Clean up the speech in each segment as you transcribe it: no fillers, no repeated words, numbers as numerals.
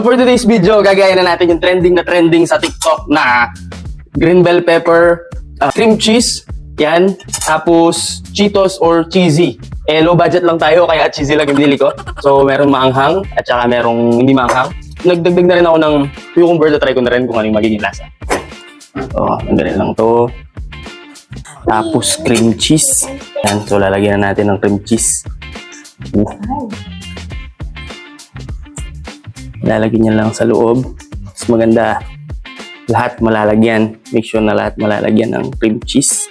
So for today's video, gagaya na natin yung trending sa TikTok na green bell pepper, cream cheese, yan. Tapos Cheetos or cheesy. Low budget lang tayo, kaya cheesy lang yung binili ko. So meron maanghang at saka merong hindi maanghang. Nagdagdag na rin ako ng cucumber, try ko na rin kung ano yung magiging lasa. Ang ganun lang to. Tapos cream cheese. Yan, so lalagyan na natin ng cream cheese. Lalagyan niya lang sa loob. Mas maganda lahat malalagyan. Make sure na lahat malalagyan ng cream cheese.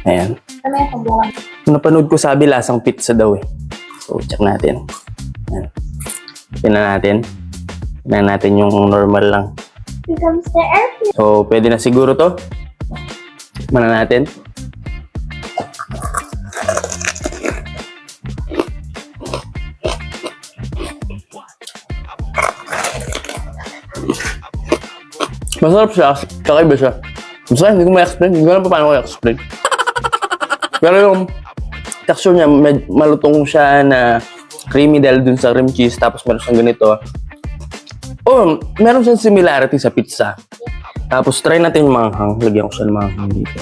Ayan. Kung napanood ko sabi lasang pizza daw eh. So check natin. Ayan. Tingnan natin yung normal lang. So pwede na siguro to. Tikman na natin. Masarap siya, kakaiba siya. Basta hindi ko ma-explain, hindi ko alam paano ko i-explain. Pero yung texture niya, malutong siya na creamy dahil dun sa cream cheese, tapos meron siyang ganito. Meron siyang similarity sa pizza. Tapos try natin yung manghang. Lagyan ko siya ng manghang dito.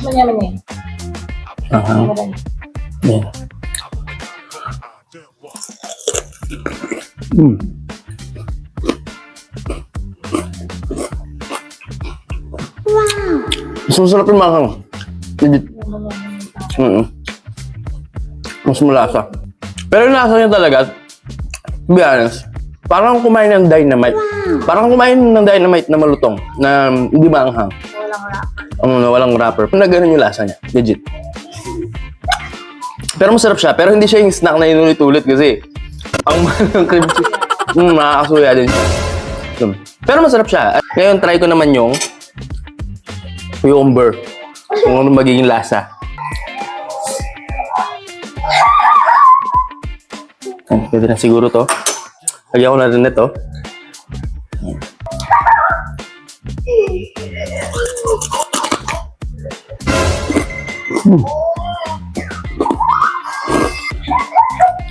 Manyaman niya. Manghang. Yan. Mas masarap yung manghang. Legit. Mas malasa. Pero yung lasa niya talaga, to be honest, parang kumain ng dynamite. Parang kumain ng dynamite na malutong, na hindi maanghang. Walang wrapper. Na ganun yung lasa niya. Legit. Pero masarap siya. Pero hindi siya yung snack na inulit-ulit kasi ang mahal ng cream cheese. Makakasuya din siya. Pero masarap siya. Ngayon, try ko naman yung cucumber. Kung ano magiging lasa. Pwede na siguro to. Lagyan ko na rin ito.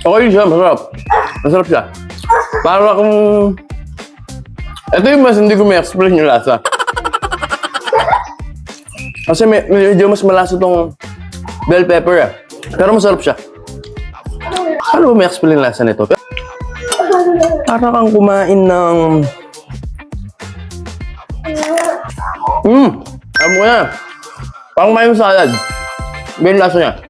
Okay siya, masarap. Masarap siya. Para kung... Ito yung mas hindi ko may explain yung lasa. Kasi medyo mas malasa tong bell pepper eh. Pero masarap siya. Ano ba may explain lasa nito? Para kang kumain ng... Alam mo na. Parang kumain ng salad. Ganyan lasa niya.